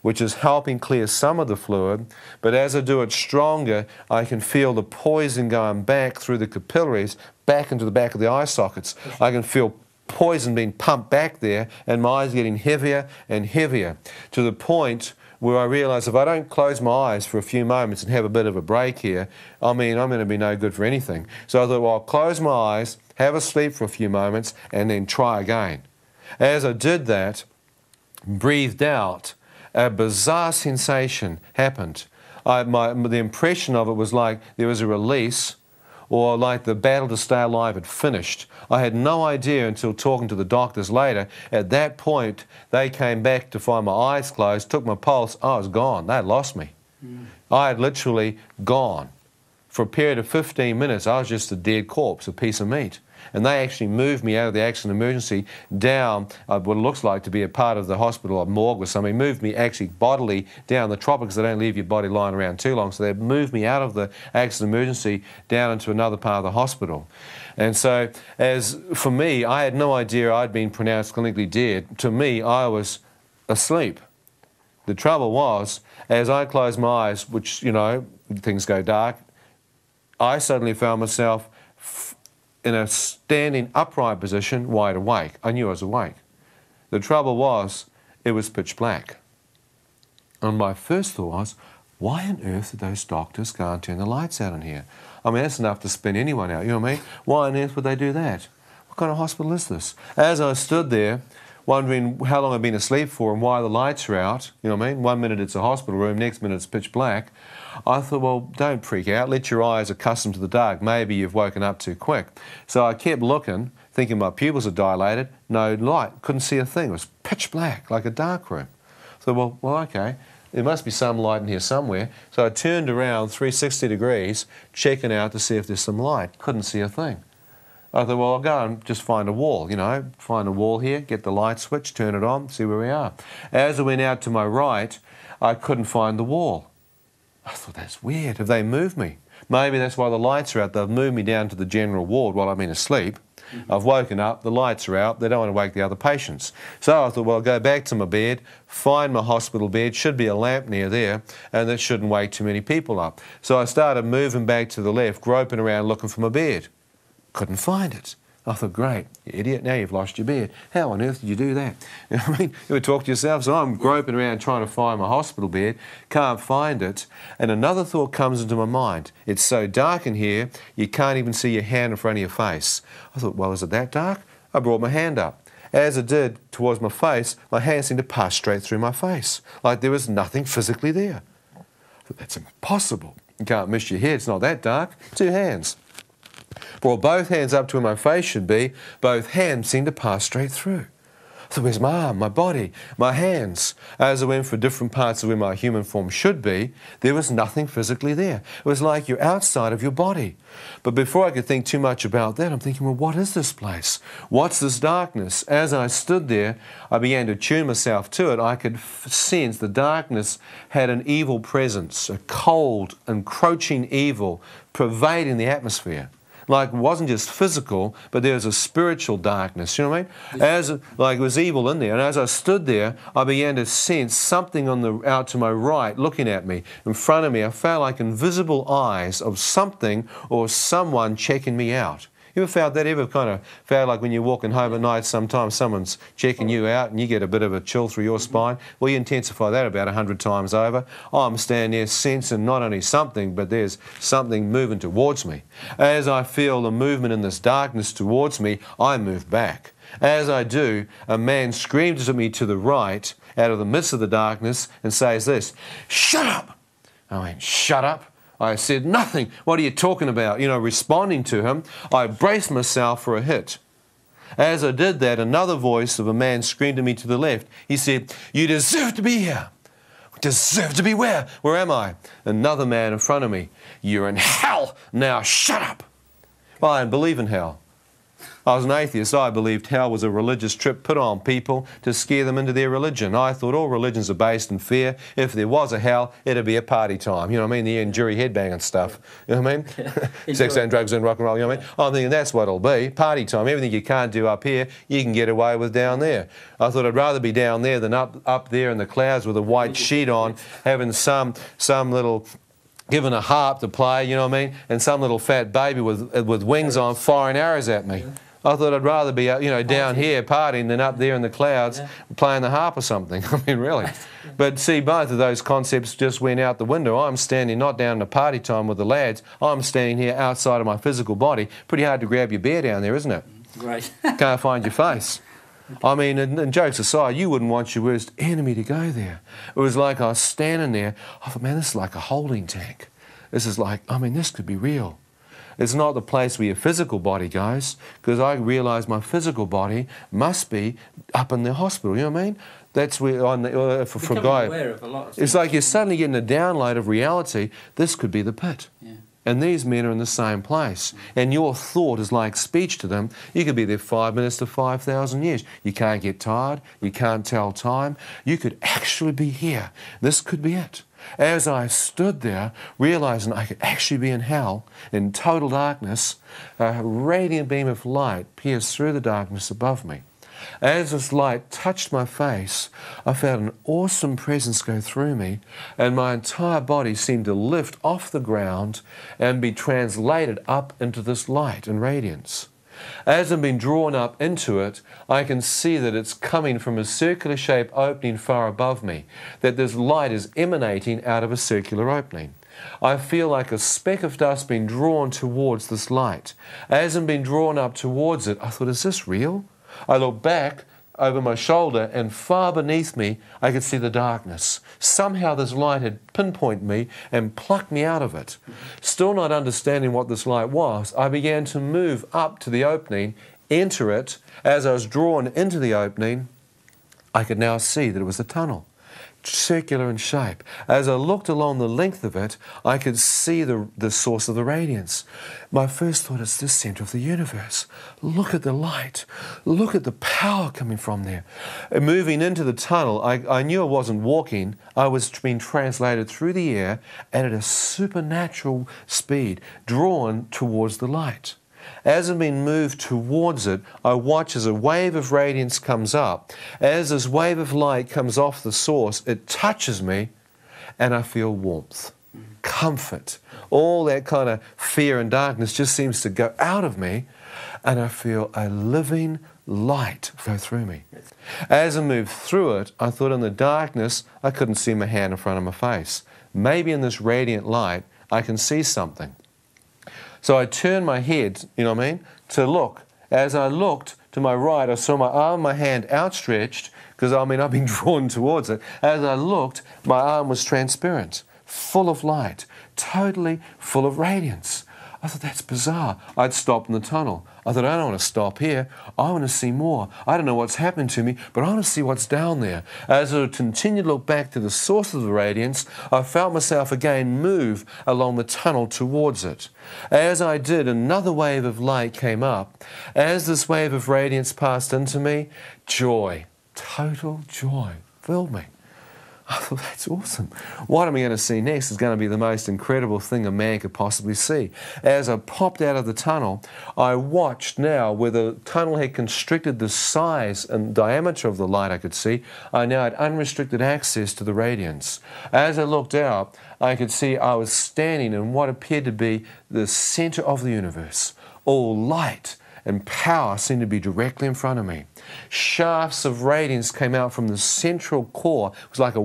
which is helping clear some of the fluid, but as I do it stronger, I can feel the poison going back through the capillaries, back into the back of the eye sockets. I can feel poison being pumped back there, and my eyes getting heavier and heavier, to the point where I realise if I don't close my eyes for a few moments and have a bit of a break here, I mean, I'm going to be no good for anything. So I thought, well, I'll close my eyes, have a sleep for a few moments, and then try again. As I did that, breathed out, a bizarre sensation happened. The impression of it was like there was a release, or like the battle to stay alive had finished. I had no idea until talking to the doctors later. At that point, they came back to find my eyes closed, took my pulse. I was gone. They had lost me. I had literally gone. For a period of 15 minutes, I was just a dead corpse, a piece of meat. And they actually moved me out of the accident emergency down what it looks like to be a part of the hospital or morgue or something. Moved me actually bodily down the tropics. They don't leave your body lying around too long. So they moved me out of the accident emergency down into another part of the hospital. And so, as for me, I had no idea I'd been pronounced clinically dead. To me, I was asleep. The trouble was, as I closed my eyes, which, you know, things go dark, I suddenly found myself in a standing upright position, wide awake. I knew I was awake. The trouble was, it was pitch black. And my first thought was, why on earth did those doctors go and turn the lights out in here? I mean, that's enough to spin anyone out, you know what I mean? Why on earth would they do that? What kind of hospital is this? As I stood there, wondering how long I'd been asleep for and why the lights are out, you know what I mean? 1 minute it's a hospital room, next minute it's pitch black. I thought, well, don't freak out. Let your eyes accustom to the dark. Maybe you've woken up too quick. So I kept looking, thinking my pupils are dilated. No light. Couldn't see a thing. It was pitch black, like a dark room. So, well, okay. There must be some light in here somewhere. So I turned around 360 degrees, checking out to see if there's some light. Couldn't see a thing. I thought, well, I'll go and just find a wall, you know, find a wall here, get the light switch, turn it on, see where we are. As I went out to my right, I couldn't find the wall. I thought, that's weird. Have they moved me? Maybe that's why the lights are out. They've moved me down to the general ward while I've been asleep. I've woken up, the lights are out, they don't want to wake the other patients. So I thought, well, I'll go back to my bed, find my hospital bed, should be a lamp near there, and that shouldn't wake too many people up. So I started moving back to the left, groping around looking for my bed. Couldn't find it. I thought, great, you idiot, now you've lost your bed. How on earth did you do that? You know what I mean? You would talk to yourself. So I'm groping around trying to find my hospital bed, can't find it, and another thought comes into my mind. It's so dark in here, you can't even see your hand in front of your face. I thought, well, is it that dark? I brought my hand up. As I did towards my face, my hand seemed to pass straight through my face, like there was nothing physically there. I thought, that's impossible. You can't miss your head, it's not that dark. 2 hands. Brought both hands up to where my face should be. Both hands seemed to pass straight through. So where's my arm, my body, my hands? As I went for different parts of where my human form should be, there was nothing physically there. It was like you're outside of your body. But before I could think too much about that, I'm thinking, well, what is this place? What's this darkness? As I stood there, I began to tune myself to it. I could sense the darkness had an evil presence, a cold, encroaching evil pervading the atmosphere. Like, it wasn't just physical, but there was a spiritual darkness, you know what I mean? Like it was evil in there. And as I stood there, I began to sense something out to my right looking at me. In front of me, I felt like invisible eyes of something or someone checking me out. You ever felt that? Ever kind of felt like when you're walking home at night, sometimes someone's checking you out and you get a bit of a chill through your spine? Well, you intensify that about 100 times over. I'm standing there sensing not only something, but there's something moving towards me. As I feel the movement in this darkness towards me, I move back. As I do, a man screams at me to the right, out of the midst of the darkness, and says this, "Shut up!" I went, "Shut up?" I said, "Nothing. What are you talking about?" You know, responding to him, I braced myself for a hit. As I did that, another voice of a man screamed at me to the left. He said, "You deserve to be here." "Deserve to be where? Where am I?" Another man in front of me. "You're in hell. Now shut up." Well, I don't believe in hell. I was an atheist. I believed hell was a religious trip put on people to scare them into their religion. I thought all religions are based in fear. If there was a hell, it'd be a party time. You know what I mean? The Jury headbanging stuff. You know what I mean? Sex and drugs and rock and roll. You know what I mean? I'm thinking that's what it'll be. Party time. Everything you can't do up here, you can get away with down there. I thought I'd rather be down there than up there in the clouds with a white sheet on, having some little, given a harp to play, you know what I mean, and some little fat baby with wings on firing arrows at me. I thought I'd rather be, you know, down here partying than up there in the clouds playing the harp or something. I mean, really. But see, both of those concepts just went out the window. I'm standing not down in the party time with the lads. I'm standing here outside of my physical body. Pretty hard to grab your bear down there, isn't it? Right. Can't find your face. I mean, and jokes aside, you wouldn't want your worst enemy to go there. It was like I was standing there. I thought, man, this is like a holding tank. This is like, I mean, this could be real. It's not the place where your physical body goes, because I realised my physical body must be up in the hospital, you know what I mean? That's where, for a guy, aware of a lot of it's like you're suddenly getting a download of reality. This could be the pit. Yeah. And these men are in the same place. And your thought is like speech to them. You could be there 5 minutes to 5,000 years. You can't get tired. You can't tell time. You could actually be here. This could be it. As I stood there, realising I could actually be in hell, in total darkness, a radiant beam of light pierced through the darkness above me. As this light touched my face, I felt an awesome presence go through me, and my entire body seemed to lift off the ground and be translated up into this light and radiance. As I'm being drawn up into it, I can see that it's coming from a circular shaped opening far above me, that this light is emanating out of a circular opening. I feel like a speck of dust being drawn towards this light. As I'm being drawn up towards it, I thought, is this real? I looked back over my shoulder, and far beneath me I could see the darkness. Somehow this light had pinpointed me and plucked me out of it. Still not understanding what this light was, I began to move up to the opening, enter it. As I was drawn into the opening, I could now see that it was a tunnel, circular in shape. As I looked along the length of it, I could see the source of the radiance. My first thought is the centre of the universe. Look at the light. Look at the power coming from there. And moving into the tunnel, I knew I wasn't walking. I was being translated through the air and at a supernatural speed, drawn towards the light. As I'm being moved towards it, I watch as a wave of radiance comes up. As this wave of light comes off the source, it touches me and I feel warmth, comfort. All that kind of fear and darkness just seems to go out of me, and I feel a living light go through me. As I moved through it, I thought in the darkness I couldn't see my hand in front of my face. Maybe in this radiant light I can see something. So I turned my head, you know what I mean, to look. As I looked to my right, I saw my arm, my hand outstretched, because I mean I've been drawn towards it. As I looked, my arm was transparent, full of light, totally full of radiance. I thought, that's bizarre. I'd stopped in the tunnel. I thought, I don't want to stop here. I want to see more. I don't know what's happened to me, but I want to see what's down there. As I continued to look back to the source of the radiance, I felt myself again move along the tunnel towards it. As I did, another wave of light came up. As this wave of radiance passed into me, joy, total joy, filled me. I thought, that's awesome. What I'm going to see next is going to be the most incredible thing a man could possibly see. As I popped out of the tunnel, I watched now where the tunnel had constricted the size and diameter of the light I could see. I now had unrestricted access to the radiance. As I looked out, I could see I was standing in what appeared to be the centre of the universe. All light and power seemed to be directly in front of me. Shafts of radiance came out from the central core. It was like a